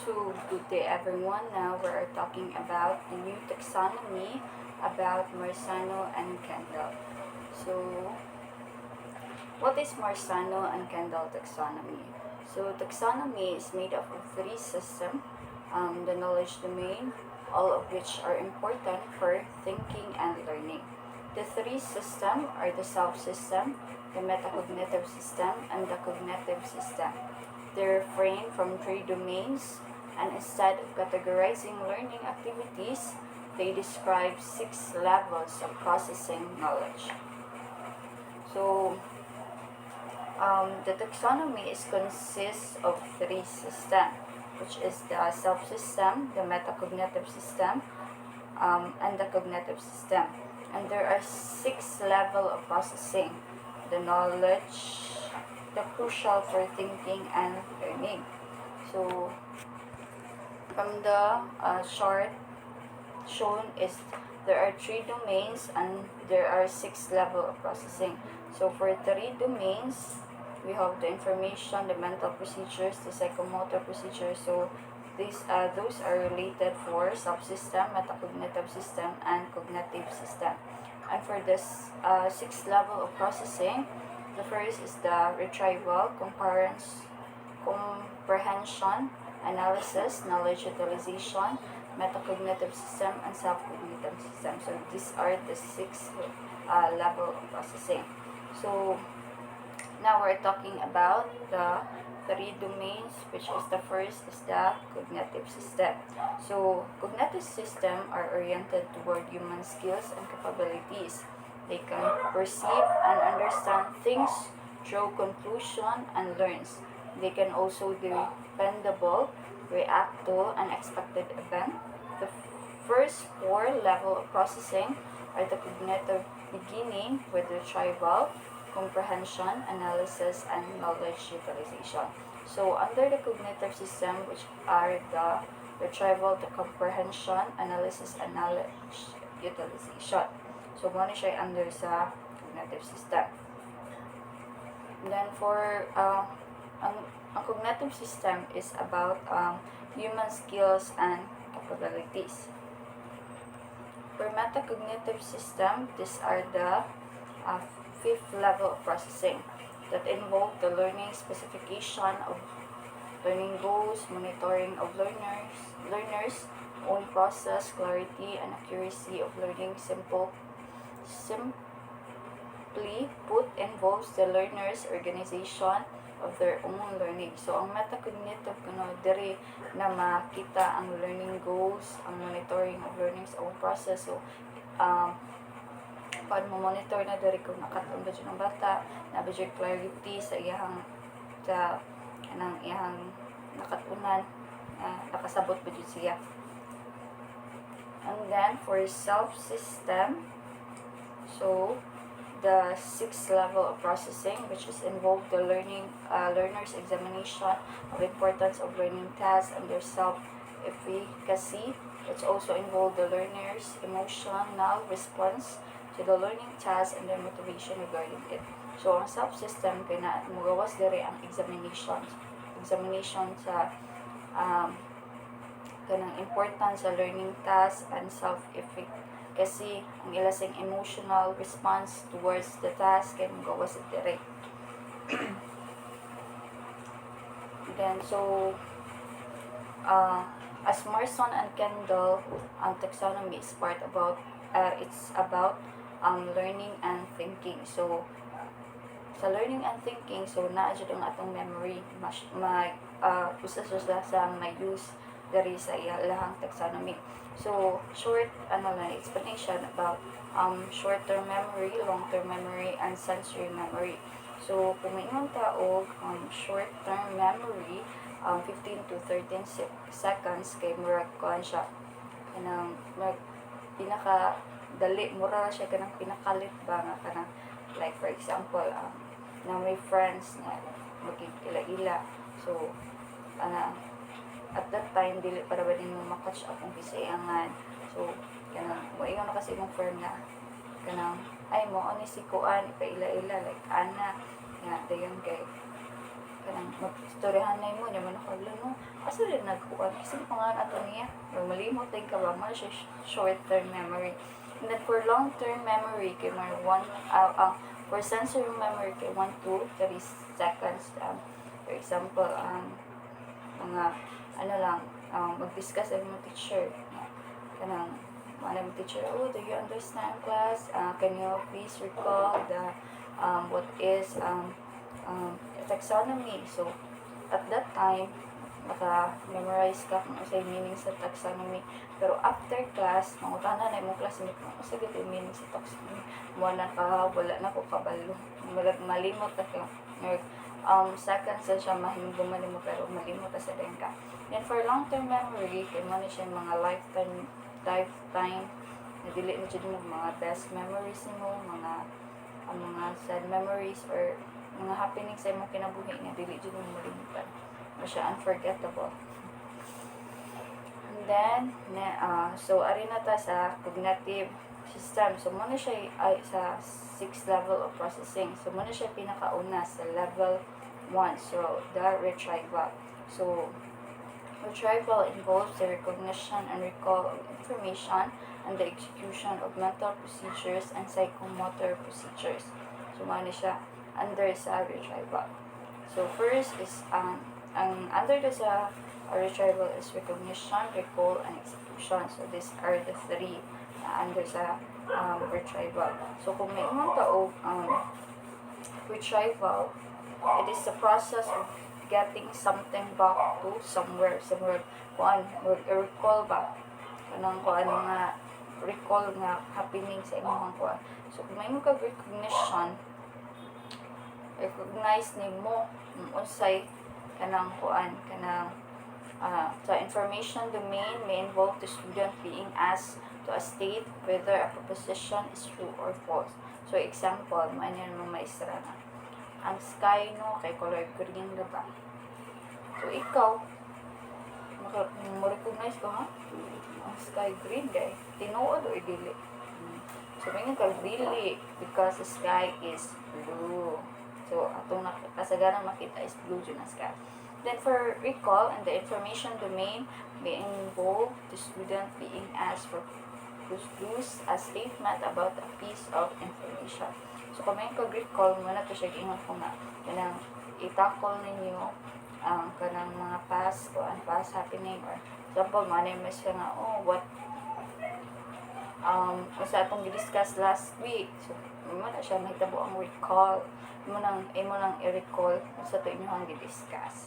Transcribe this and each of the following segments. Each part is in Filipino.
So, good day everyone. Now we are talking about the new taxonomy about Marzano and Kendall. So, what is Marzano and Kendall taxonomy? So, taxonomy is made up of three systems, the knowledge domain, all of which are important for thinking and learning. The three systems are the self-system, the metacognitive system, and the cognitive system. They refrain from three domains, and instead of categorizing learning activities, they describe 6 levels of processing knowledge. So, the taxonomy consists of three systems, which is the self-system, the metacognitive system, and the cognitive system. And there are 6 levels of processing: the knowledge, the crucial for thinking and learning. So, from the chart shown is there are 3 domains and there are 6 levels of processing. So, for 3 domains, we have the information, the mental procedures, the psychomotor procedures. So, those are related for subsystem, metacognitive system, and cognitive system. And for this 6th level of processing, the first is the retrieval, comprehension, analysis, knowledge utilization, metacognitive system, and self-cognitive system. So these are the 6 level of processing. So now we're talking about the 3 domains, which is the first is the cognitive system. So cognitive system are oriented toward human skills and capabilities. They can perceive and understand things, draw conclusion, and learns. They can also be dependable, react to unexpected event. The first 4 level of processing are the cognitive beginning with retrieval, comprehension, analysis, and knowledge utilization. So under the cognitive system, which are the retrieval, the comprehension, analysis, and knowledge utilization. So muna siya under sa cognitive system. And then for ang cognitive system is about human skills and capabilities. For metacognitive system, these are the 5th level of processing that involve the learning specification of learning goals, monitoring of learners, own process, clarity, and accuracy of learning. Simply put, involves the learner's organization of their own learning. So, ang metacognitive diri na makita ang learning goals, ang monitoring of learning sa own process. So, paano mo monitor na diri kung nakatong ba ng bata, na ba clarity sa iyang nakatunan, nakasabot ba siya. And then for self-system, so the 6th level of processing, which is involved the learner's examination of importance of learning tasks and their self-efficacy. It's also involved the learner's emotional response to the learning task and their motivation regarding it. So ang self-system kaya magawas diri ang examination sa kanang importance sa learning task and self-efficacy, ang ilasing emotional response towards the task kaya magawas diri. Then so as Marzano and Kendall, ang taxonomy is it's about learning and thinking. So sa learning and thinking, so naa jud ang atong memory usa sa may use diri sa ilahang taxonomy. So short explanation about short-term memory, long-term memory, and sensory memory. So kung maingon ta og short-term memory, 15 to 13 seconds kay murag kuan siya kanang pinaka dali mura siya kanang pinakalit ba nga kanang like for example na may friends na magkikila-ila, so at that time dili para ba din mo makatch up ang bisayangan. So kanang moingon na kasi imong friend na kanang ay mo ani si kuan ipaila-ila like ana nga dayon kay kanang mag-istoryahan na mo, naman nakaglo, no? Kasi rin nagkuhan. Kasi pangalan ato niya, yung malimot din ka ba, mo siya short-term memory. And then for long-term memory, kay may for sensory memory, kay 1 to 3 seconds. For example, mga, mag-discuss ang mga teacher. Kanang, mga teacher, oh, do you understand, class? Can you please recall the, what is, taxonomy? So, at that time, maka-memorize ka kung sa meaning sa taxonomy. Pero after class, mangutana na yung classmate mo, kasi dito yung meaning sa taxonomy. Wala na ko kabalo. Malimot na ka. Seconds na siya, mahingguman mo, pero malimot na sa rin ka. Then for long-term memory, kaya mo na siya mga lifetime, na dili na siya mo mga best memories mo, mga sad memories, or mga happenings sa imong kinabuhi nga dili jud mo malimutan. Siya unforgettable. And then so ari na ta sa cognitive system. So muna siya ay sa 6th level of processing. So muna siya pinakauna sa level 1. So the retrieval. So retrieval involves the recognition and recall of information and the execution of mental procedures and psychomotor procedures. So muna siya under sa retrieval. So first is under the sa retrieval is recognition, recall, and execution. So these are the three under sa retrieval. So kung may mga tao retrieval, it is the process of getting something back to somewhere. Kuan recall ba kanang kuan nga recall nga happening sa imong kuan. So kung may mga recognize nimo unsay kanang kuan kanang sa information domain may involve the student being asked to state whether a proposition is true or false. So example, manyan mo maestra na ang sky no kay color green ba? So ikaw mo recognize ko ha? Ang sky green guys. Tinuod o dili? So may ka dili because the sky is blue. So, atong kasagaran makita is blue dyan ang sky. Then, for recall, and the information domain may involve the student being asked for produce a statement about a piece of information. So, kung may kag-recall, muna ito siya ingat ko nga. Kanang itakol ninyo ang kanang mga past happening, or example, manimize ka nga, what kasi atong i-discuss last week. So, muna siya mahitabo ang recall. Imo nang i-recall sa ito inyong i-discuss.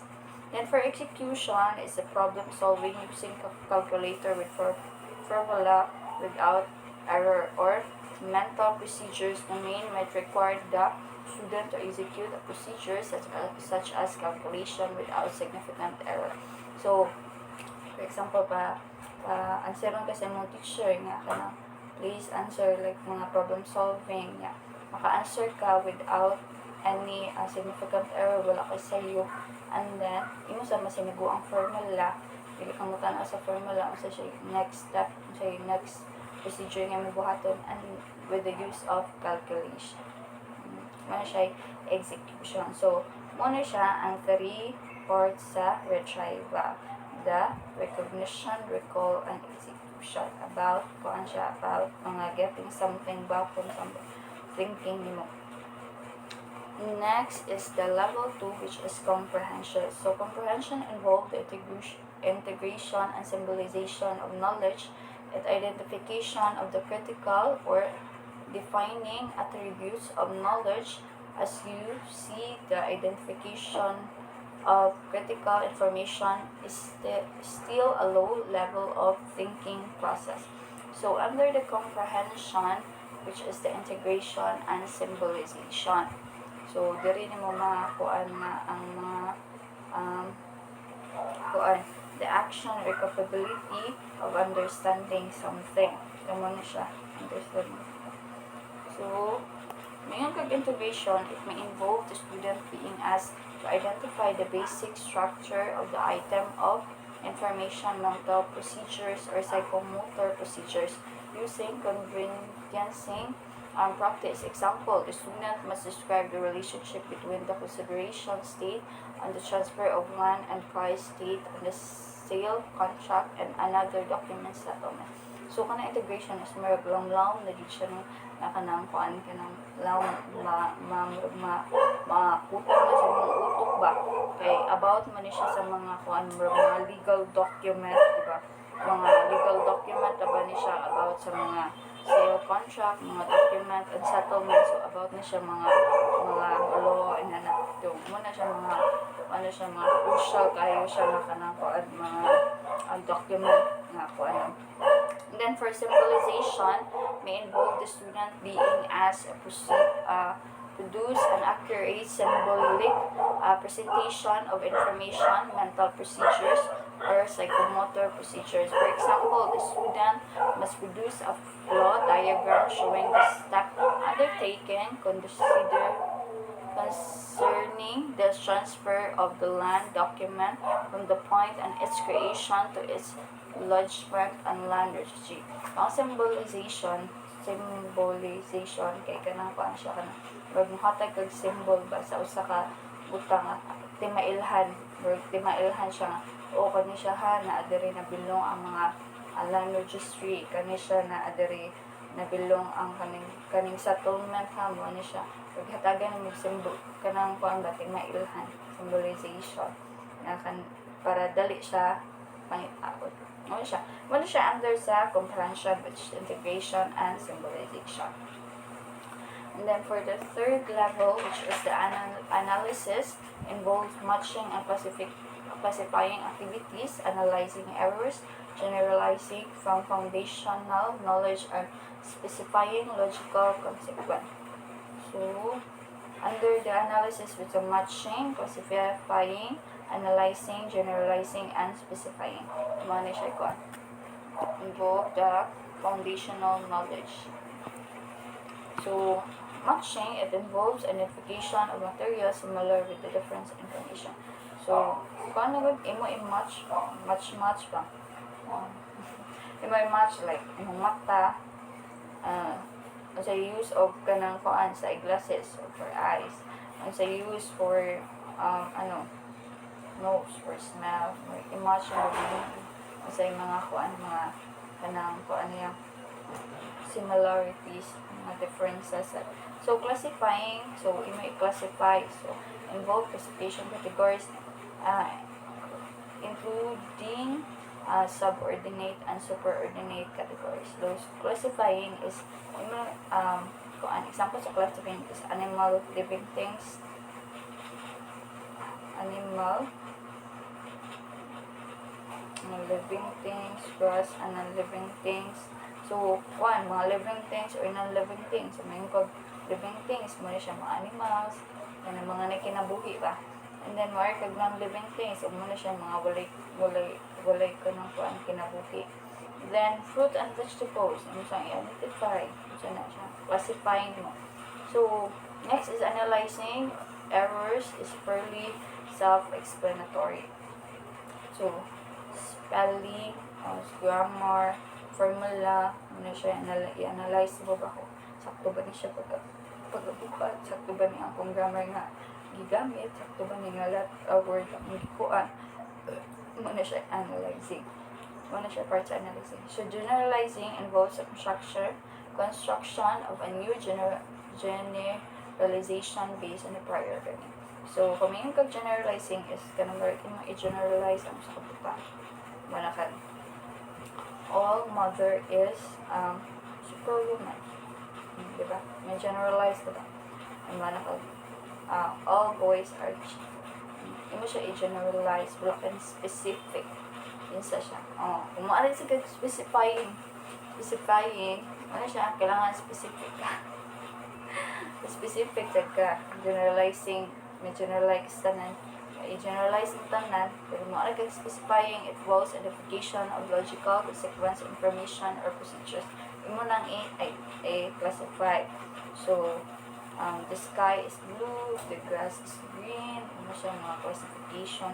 Then for execution is a problem solving using calculator with formula without error, or mental procedures domain might require the student to execute a procedure such as calculation without significant error. So, for example, answeron kasi mong teacher nga kana please answer like mga problem solving nga maka-answer ka without any significant error, wala kay sayo, and then imo sa masinago ang formula, dili kang mutanaw sa formula sa siya next step, sa next procedure nga mabuhaton, and with the use of calculation. Muna siya execution. So muna siya ang 3 parts sa retrieval: the recognition, recall, and execution. About kuan siya about mga getting something back from something thinking nimo. Next is the level 2, which is comprehension. So comprehension involves the integration and symbolization of knowledge, and identification of the critical or defining attributes of knowledge. As you see, the identification of critical information is still a low level of thinking process. So under the comprehension, which is the integration and symbolization. So, diri ni mo makuan nga ang mga the action or capability of understanding something. So, mo na siya, understanding. So, mayroon kag-integration, it may involve the student being asked to identify the basic structure of the item of information, mental procedures, or psychomotor procedures using conveniencing practice. Example, the student must describe the relationship between the consideration state and the transfer of land and price state and the sale contract and another document settlement. So kana integration is marag lamlaw na gid siya no na kanang kuan kanang law makutang na siya mga utok ba kay about man ni siya sa mga kuan mga legal document, diba? Mga legal document ba ni siya about sa mga sale contract, mga document and settlement. So about na siya mga law and ano mo na siya mga ano siya mga crucial kayo siya na kanang kuan mga document nga kuan. And then for symbolization, may involve the student being asked produce an accurate symbolic presentation of information, mental procedures, or psychomotor procedures. For example, the student must produce a flow diagram showing the step undertaken concerning the transfer of the land document from the point and its creation to its lodgement and land registry. Ang symbolization kay kanang kuan siya kanang magmuhatag kag symbol ba sa usa ka butang timailhan siya nga o kani siya ha na adiri na bilong ang mga land registry kani siya na adiri na bilong ang kaning settlement ha mo ni siya paghatagan ng symbol kanang kuan ba timailhan symbolization na para dali siya maiabot. Ano siya under sa comprehension, which is integration and symbolization. And then for the third level, which is the analysis, involves matching and classifying activities, analyzing errors, generalizing from foundational knowledge, and specifying logical consequence. So, under the analysis, with the matching, classifying, analyzing, generalizing, and specifying. Ano siya ko? Involve the foundational knowledge. So, matching, it involves identification of materials similar with the difference information. So, kung ano imo i-match ba? Imo i-match like imong mata, sa use of kanang kuan sa eyeglasses or for eyes, sa use for nose for smell, like emotional sa mga kuan mga kanang kuan niya similarities, mga differences. So classifying, so you may classify, so involve classification categories including subordinate and superordinate categories. Those classifying is kuan example sa classifying is animal, living things, living things, grass, and non-living things. So, mga living things or non-living things. So, may living things, muna siya mga animals, yan ang mga nakinabuhi ba. And then, mga kag non-living things, so muna siya mga walay ko ng kuan kinabuhi. Then, fruit and vegetables, ano siya i-identify, siya classifying mo. So, next is analyzing. Errors is fairly self-explanatory. So, spelling, grammar, formula, ano siya, i-analyze mo ba ko? Sakto ba ni siya pag-abupat? Sakto ba ni akong grammar nga gigamit? Sakto ba ni nga word ang gikuan? Muna siya analyzing. Muna siya part sa analyzing. So, generalizing involves the construction of a new generalization based on the prior learning. So, kung may generalizing is kanang mo i-generalize ang sa kabuta. Manakad. All mother is superwoman. Diba? May generalize diba? Manakad. All boys are mo siya i-generalize. Wala ka specific. Yun sa siya. Kung maaari siya specifying, ano siya, kailangan specific ka. Specific ka. Generalizing, may generalize tanan. I-generalize ang tanan, pero maaari ka specifying, it involves identification of logical consequence, information, or procedures. Yung mo nang i-classify. So, the sky is blue, the grass is green, ano siya, mga classification.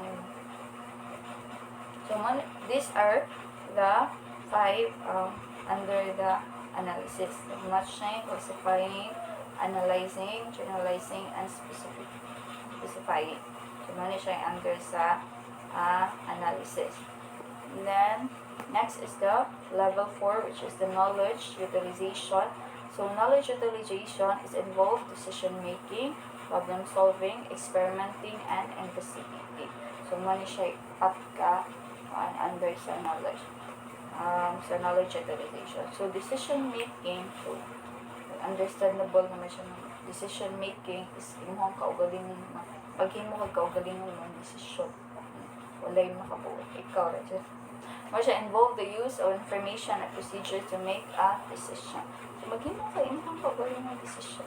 So, these are the 5 under the analysis. Matching, classifying, analyzing, generalizing, and specifying. So, muna siya under sa analysis. And then, next is the level 4, which is the knowledge utilization. So, knowledge utilization is involved decision making, problem solving, experimenting, and investigating. So, muna siya under sa knowledge. Sa knowledge utilization. So, decision making, so, understandable naman siya ng decision making is imong kaugalingon mo. Pag himo kag kaugalingon mo decision. Walay makabuot. Ikaw ra dyan. Mo siya involve the use of information and procedures to make a decision. So, maghimo ka imong kaugalingon decision.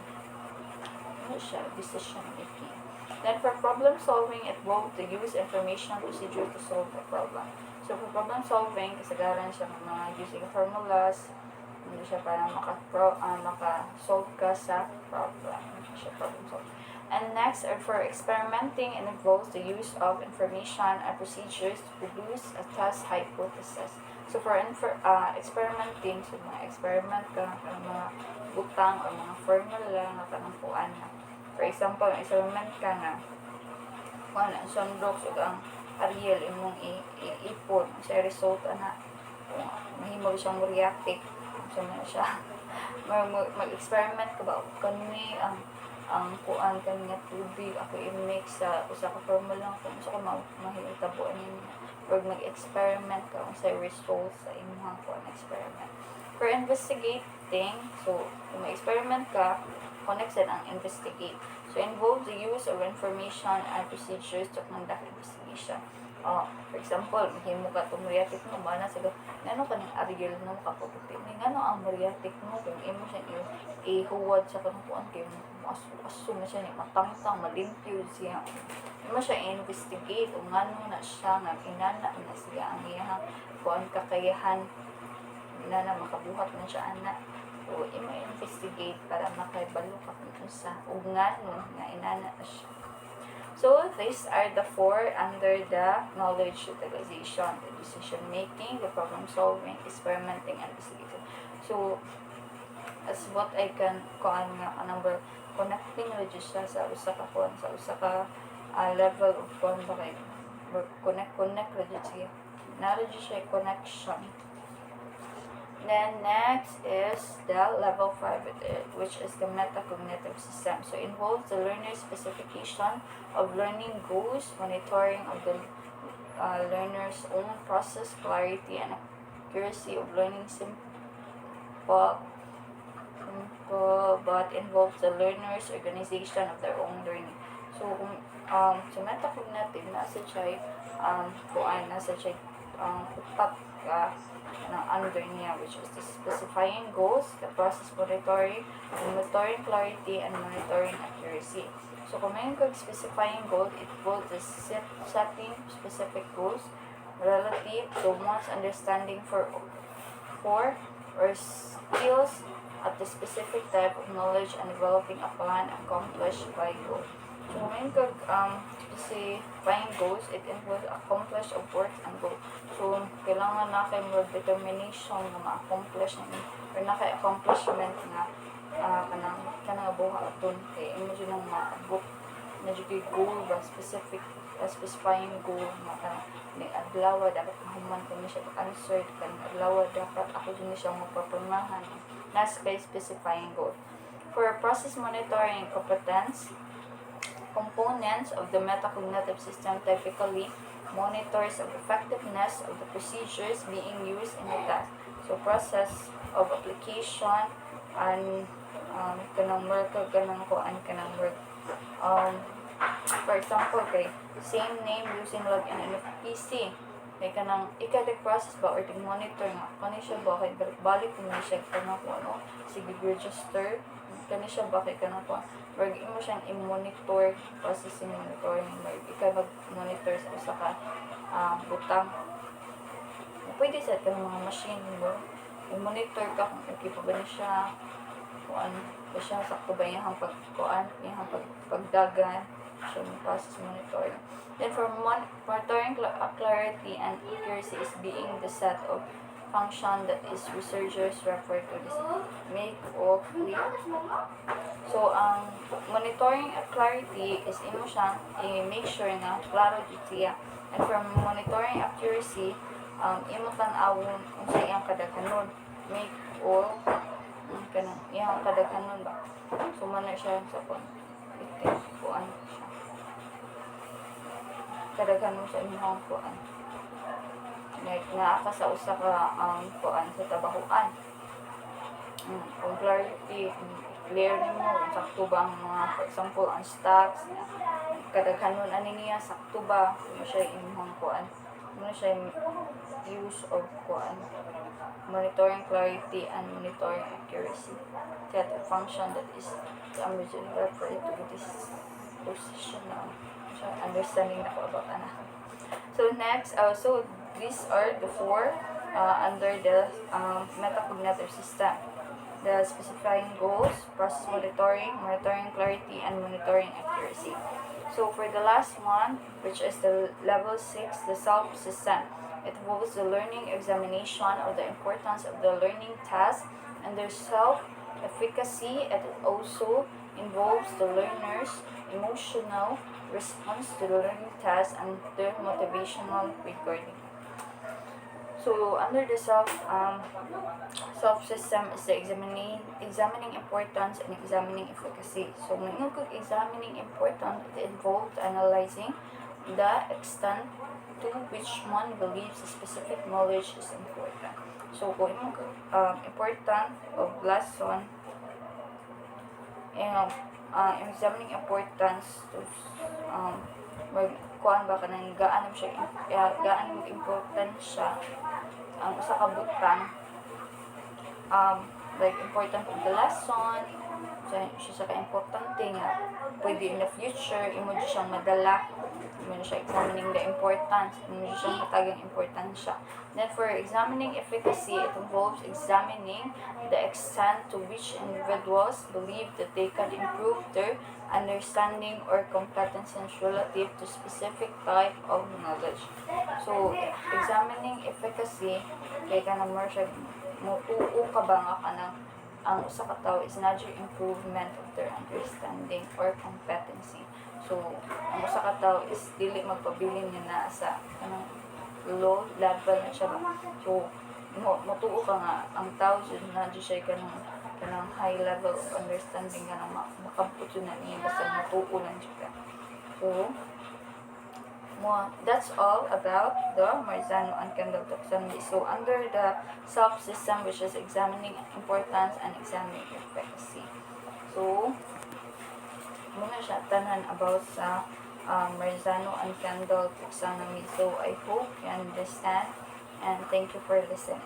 Ano siya? Decision making. Then, for problem solving, it involves the use information and procedure to solve a problem. So, for problem solving, kasagaran siya ng mga using formulas, hindi siya para maka-solve ka sa problem. Hindi siya problem solving. And next, for experimenting, it involves the use of information and procedures to produce a test hypothesis. So, for experimenting, so mga experiment ka, mga butang o mga formula na kanangpuan na. For example, experiment ka na, sundok, so ang Ariel imong ipon sa result ana mahimo siyang reactive so man siya mag-experiment ka ba kani ang kuan kanya tubig ako i-mix sa usa ka formula kung sa ko mahitabo niya or mag-experiment ka sa result sa imong kuan experiment. For investigating, so kung mag-experiment ka connected ang investigate. So, involves the use of information and procedures to conduct investigation. For example, himo ka itong reactive mo, ba na sagot, ngano ka ng Ariel no makapabuti? Ngano ang reactive mo, kung imo siya ihuwad sa kanukuan, kayo aso na siya, matangtang, malimpyo siya. Imo siya investigate, kung ngano na siya, nga inana na siya, ang iyang kuan kakayahan, inana makabuhat na siya, anak. So, i-investigate para makaibalo ka kung sa ugngan mo nga inana na siya. So, these are the 4 under the knowledge utilization, the decision making, the problem solving, experimenting, and investigating. So, as what I can kuan nga number connecting siya sa usa ka kuan sa usa ka level of kuan ba kay connect siya. Nara siya connection. Then next is the level 5, which is the metacognitive system. So, involves the learner's specification of learning goals, monitoring of the learner's own process, clarity, and accuracy of learning simple but involves the learner's organization of their own learning. So, sa metacognitive, nasa siya, upat under niya, which is the specifying goals, the process monitoring clarity, and monitoring accuracy. So, kung may specifying goal, it involves the setting specific goals relative to one's understanding for or skills at the specific type of knowledge and developing a plan accomplished by goal. So, kung may specifying goals, it involves accomplish of work and goal. So, kailangan na kayo more determination na ma-accomplish na or na kayo accomplishment na kanang buha doon kay imagine nang ma-book na dyan goal ba specifying goal na kanang ni adlaw dapat mahuman ko niya siya answer kanang adlaw dapat ako din siya magpapunahan nas kay specifying goal. For process monitoring competence, components of the metacognitive system typically monitors the effectiveness of the procedures being used in the task. So, process of application and kanang work for example, kay same name using login and PC. Kay kanang ikadig process ba or monitor nga kani siya ba kay balik kung siya kanang ano sige register kani siya ba kay kanang or imo siyang i-monitor processing monitoring or ikaw mag-monitor sa usa ka butang. Pwede sa kanang mga machine mo i-monitor ka kung okay pa ba na siya kung ano ba siya sakto ba yung pagdagan so process monitoring. Then for monitoring clarity and accuracy is being the set of function that is researchers refer to this make or clear. So, ang monitoring clarity is imo siyang i-make sure na klaro jud siya. And from monitoring accuracy, imo tan-awon kung sa iyang kadaghanon. Make or kanang iyang kadaghanon ba. So, man siya sa kuan siya. Kadaghanon sa imong kuan. Like, naa ka sa usa ka kuan sa tabahuan. Kung clarity, clear nimo kung sakto ba ang mga, for example, ang stocks, kadaghanon ani niya sakto ba, ano siya imong kuan, ano siya use of kuan, monitoring clarity and monitoring accuracy. That a function that is originally referred to this position now. So, understanding na ko about ana. So next, so these are the four under the metacognitive system. The specifying goals, process monitoring, monitoring clarity, and monitoring accuracy. So for the last one, which is the level 6, the self system, it involves the learning examination of the importance of the learning task and their self-efficacy. It also involves the learner's emotional response to the learning task and their motivational regarding. So under the self system is the examining importance and examining efficacy. So when you could examining importance, it involved analyzing the extent to which one believes a specific knowledge is important. So kung important of last one, examining importance to kuan ba kanang gaan mo important siya ang usa ka butang, like important of the lesson, so siya ka importante nga pwede in the future imo siyang madala, imo siya examining the importance, imo siyang matagang importansya. Then for examining efficacy, it involves examining the extent to which individuals believe that they can improve their understanding or competencies relative to specific type of knowledge. So, examining efficacy, kaya ka na more siya, mutuo ka ba nga ka ng ang usa ka tawo is not your improvement of their understanding or competency. So, ang usa ka tawo is dili magpabilin niya na sa low level na siya ba. So, mutuo ka nga ang tao na siya kanang high level of understanding ka na makabot yun na niya basta mutuo lang siya. So, that's all about the Marzano and Kendall taxonomy. So under the self-system, which is examining importance and examining efficacy. So, muna siya tanan about sa Marzano and Kendall taxonomy. So I hope you understand and thank you for listening.